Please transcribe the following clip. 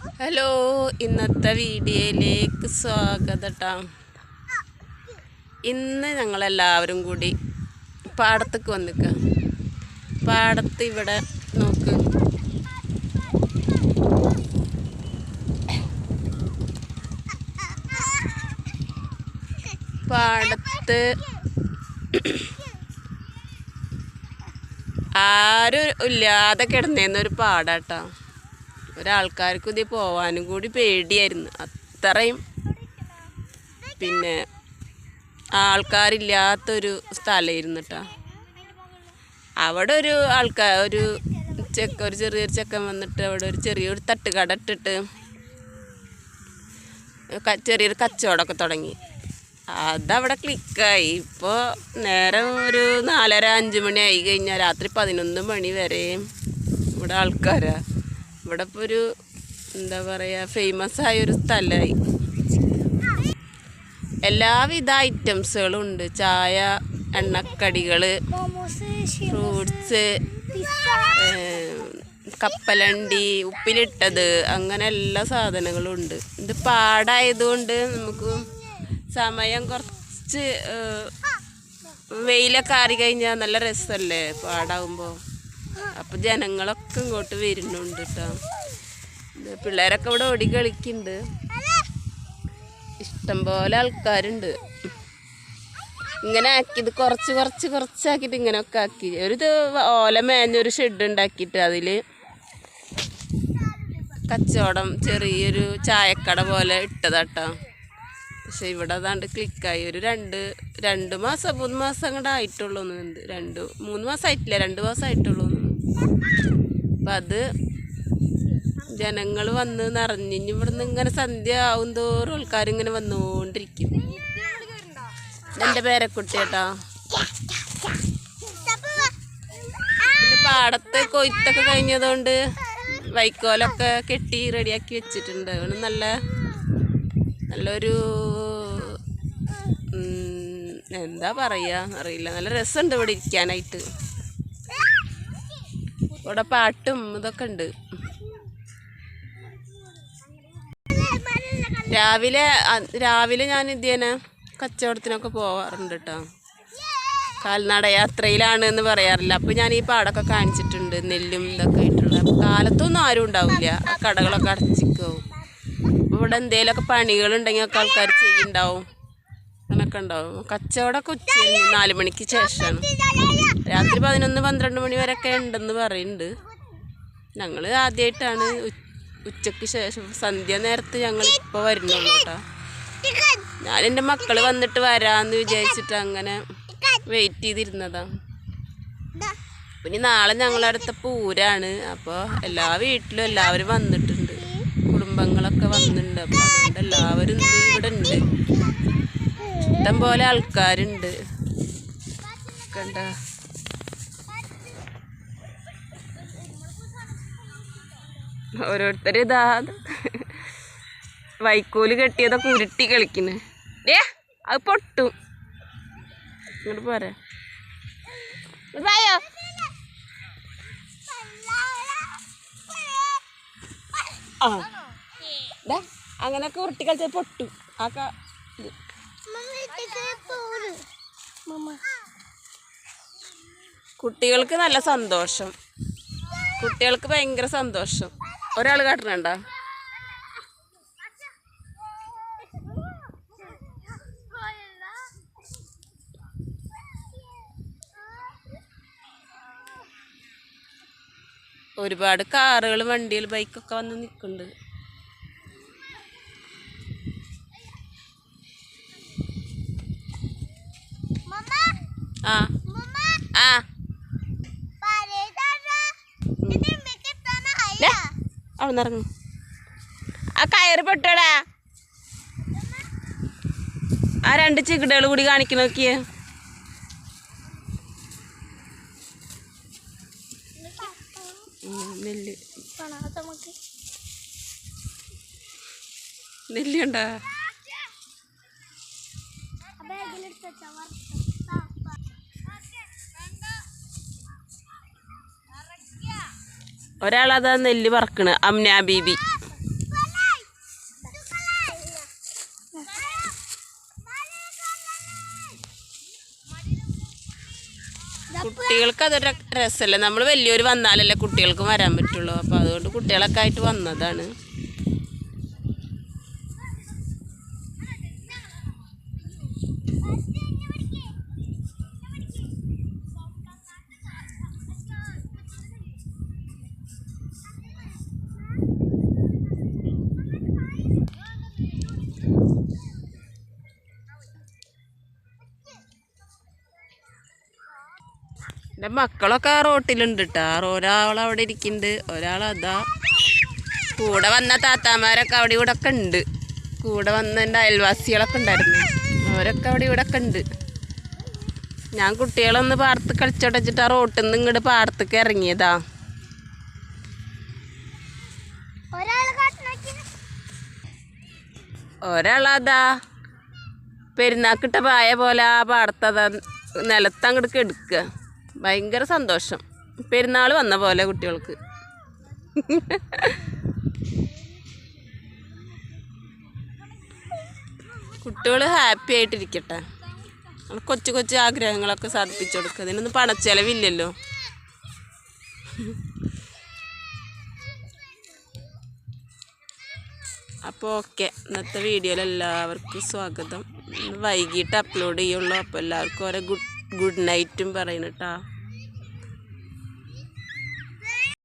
Hello, ഇന്നത്തെ വീഡിയോയിലേക്ക് സ്വാഗതം. ഇന്ന് ഞങ്ങളെല്ലാവരും കൂടി പാടത്തേക്ക് വന്നിക്കുക. പാടത്ത് ഇവിടെ നോക്ക്, പാടത്ത് ആരും ഇല്ലാതെ കിടന്നേന്നൊരു പാടാട്ടോ. ഒരാൾക്കാർക്ക് ഇത് പോവാനും കൂടി പേടിയായിരുന്നു. അത്രയും പിന്നെ ആൾക്കാരില്ലാത്തൊരു സ്ഥലമായിരുന്നു കേട്ടോ. അവിടെ ഒരു ഒരു ചെറിയൊരു ചെക്കൻ വന്നിട്ട് അവിടെ ഒരു ചെറിയൊരു തട്ടുകട ഇട്ടിട്ട് ചെറിയൊരു കച്ചവടമൊക്കെ തുടങ്ങി. അതവിടെ ക്ലിക്കായി. ഇപ്പോൾ നേരം ഒരു 4:30-5 മണി ആയി കഴിഞ്ഞാൽ രാത്രി 11 മണി വരെയും ഇവിടെ ആൾക്കാരാ. ഇവിടെ ഇപ്പോൾ ഒരു എന്താ പറയുക, ഫേമസ് ആയൊരു സ്ഥലമായി. എല്ലാവിധ ഐറ്റംസുകളും ഉണ്ട്. ചായ, എണ്ണക്കടികൾ, ഫ്രൂട്ട്സ്, കപ്പലണ്ടി, ഉപ്പിലിട്ടത്, അങ്ങനെ എല്ലാ സാധനങ്ങളും ഉണ്ട്. ഇത് പാടായതുകൊണ്ട് നമുക്ക് സമയം കുറച്ച് വെയിലൊക്കെ ആറി കഴിഞ്ഞാൽ നല്ല രസമല്ലേ പാടാവുമ്പോൾ. അപ്പോൾ ജനങ്ങളൊക്കെ ഇങ്ങോട്ട് വരുന്നുണ്ട് കേട്ടോ. പിള്ളേരൊക്കെ ഇവിടെ ഓടി കളിക്കുന്നുണ്ട്. ഇഷ്ടംപോലെ ആൾക്കാരുണ്ട്. ഇങ്ങനെ ആക്കിയത് കുറച്ചാക്കിയിട്ട് ഇങ്ങനെയൊക്കെ ആക്കി. ഓല മേഞ്ഞൊരു ഷെഡ് ഉണ്ടാക്കിയിട്ട് അതിൽ കച്ചവടം ചെറിയൊരു ചായക്കട പോലെ ഇട്ടതാട്ടോ. പക്ഷെ ഇവിടെ അതാണ്ട് ക്ലിക്കായി. ഒരു 2 മാസം 3 മാസം അങ്ങോട്ട് ആയിട്ടുള്ളൂ. 3 മാസം ആയിട്ടില്ല, 2 മാസം ആയിട്ടുള്ളൂ. അപ്പം അത് ജനങ്ങൾ വന്ന് നിറഞ്ഞ് ഇവിടുന്ന് ഇങ്ങനെ സന്ധ്യ ആവും തോറും ആൾക്കാരിങ്ങനെ വന്നുകൊണ്ടിരിക്കും. എൻ്റെ പേരക്കുട്ടി കേട്ടോ. പിന്നെ പാടത്ത് കൊയ്ത്തൊക്കെ കഴിഞ്ഞതുകൊണ്ട് വൈക്കോലൊക്കെ കെട്ടി റെഡിയാക്കി വെച്ചിട്ടുണ്ട്. അതുകൊണ്ട് നല്ലൊരു എന്താ പറയുക അറിയില്ല, നല്ല രസമുണ്ട് ഇവിടെ ഇരിക്കാനായിട്ട്. ഇവിടെ പാട്ടും ഇതൊക്കെ ഉണ്ട്. രാവിലെ ഞാൻ ഇതേനെ കച്ചവടത്തിനൊക്കെ പോവാറുണ്ട് കേട്ടോ. കാൽനട യാത്രയിലാണ് എന്ന് പറയാറില്ല. അപ്പോൾ ഞാൻ ഈ പാടൊക്കെ കാണിച്ചിട്ടുണ്ട്, നെല്ലും ഇതൊക്കെ ആയിട്ടുള്ളത്. അപ്പോൾ കാലത്തൊന്നും ആരും ഉണ്ടാവില്ല, ആ കടകളൊക്കെ അടച്ചിക്കാവും. അപ്പോൾ ഇവിടെ എന്തെങ്കിലുമൊക്കെ പണികളുണ്ടെങ്കിൽ ഒക്കെ ആൾക്കാർ ചെയ്യുന്നുണ്ടാവും, അങ്ങനെയൊക്കെ ഉണ്ടാവും. കച്ചവടമൊക്കെ ഉച്ചകഴിഞ്ഞ് 4 മണിക്ക് ശേഷമാണ്. രാത്രി 11-12 മണി വരെയൊക്കെ ഉണ്ടെന്ന് പറയുന്നുണ്ട്. ഞങ്ങൾ ആദ്യമായിട്ടാണ് ഉച്ചയ്ക്ക് ശേഷം സന്ധ്യ നേരത്ത് ഞങ്ങൾ ഇപ്പോൾ വരുന്നുള്ളൂ കേട്ടോ. ഞാൻ എൻ്റെ മക്കൾ വന്നിട്ട് വരാമെന്ന് വിചാരിച്ചിട്ട് അങ്ങനെ വെയിറ്റ് ചെയ്തിരുന്നതാണ്. പിന്നെ നാളെ ഞങ്ങളടുത്ത പൂരാണ്. അപ്പോൾ എല്ലാ വീട്ടിലും എല്ലാവരും വന്നിട്ടുണ്ട്, കുടുംബങ്ങളൊക്കെ വന്നിട്ടുണ്ട്. അപ്പോൾ അതുകൊണ്ട് എല്ലാവരും ഇവിടെ ഉണ്ട്. ഇഷ്ടം പോലെ ആൾക്കാരുണ്ട് കണ്ട. ഓരോരുത്തർ ഇതാ വൈക്കോല് കെട്ടിയതൊക്കെ ഉരുട്ടി കളിക്കുന്നു. അത് പൊട്ടും. ഇങ്ങോട്ട് പോരാ. ആ അങ്ങനെയൊക്കെ ഉരുട്ടി കളിച്ചാൽ പൊട്ടും. കുട്ടികൾക്ക് നല്ല സന്തോഷം, കുട്ടികൾക്ക് ഭയങ്കര സന്തോഷം. ഒരാൾ കാട്ടണണ്ട. ഒരുപാട് കാറുകൾ, വണ്ടികൾ, ബൈക്കൊക്കെ വന്ന് നിൽക്കുന്നുണ്ട്. ആ ആ അവിടെ നിന്ന് ഇറങ്ങും. ആ കയറ് പെട്ടോടാ. ആ 2 ചികിടകൾ കൂടി കാണിക്കണ നോക്കിയേ. നെല്ലുണ്ടാ. ഒരാളതാ നെല്ല് പറക്കണ്, അമ്ന ബീബി. കുട്ടികൾക്ക് അതൊരു രസമല്ലേ. നമ്മൾ വലിയൊരു വന്നാലല്ലേ കുട്ടികൾക്ക് വരാൻ പറ്റുള്ളൂ. അപ്പോൾ അതുകൊണ്ട് കുട്ടികളൊക്കെ ആയിട്ട് വന്നതാണ്. എൻ്റെ മക്കളൊക്കെ ആ റോട്ടിലുണ്ട് കേട്ടോ. ഒരാളവിടെ ഇരിക്കുന്നുണ്ട്, ഒരാളതാ. കൂടെ വന്ന താത്താമാരൊക്കെ അവിടെ ഇവിടെ ഒക്കെ ഉണ്ട്. കൂടെ വന്ന എൻ്റെ അയൽവാസികളൊക്കെ ഉണ്ടായിരുന്നു, അവരൊക്കെ അവിടെ ഇവിടെ ഒക്കെ ഉണ്ട്. ഞാൻ കുട്ടികളൊന്ന് പാടത്ത് കളിച്ചോടച്ചിട്ട് ആ റോട്ടിൽ നിന്ന് ഇങ്ങോട്ട് പാടത്തേക്ക് ഇറങ്ങിയതാ. ഒരാളതാ പെരുന്നാക്കിട്ട പായ പോലെ ആ പാടത്തതാ നിലത്തങ്ങോട്ട് എടുക്കുക. ഭയങ്കര സന്തോഷം, പെരുന്നാൾ വന്ന പോലെ കുട്ടികൾക്ക്. കുട്ടികൾ ഹാപ്പി ആയിട്ടിരിക്കട്ടെ. കൊച്ചു കൊച്ചു ആഗ്രഹങ്ങളൊക്കെ സാധിപ്പിച്ചു കൊടുക്കുക. അതിനൊന്നും പണച്ചെലവില്ലല്ലോ. അപ്പോൾ ഓക്കെ, ഇന്നത്തെ വീഡിയോയിൽ എല്ലാവർക്കും സ്വാഗതം. വൈകിട്ട് അപ്ലോഡ് ചെയ്യുള്ളൂ. അപ്പോൾ എല്ലാവർക്കും ഓരോ ഗുഡ് നൈറ്റും പറയുന്നു കേട്ടോ.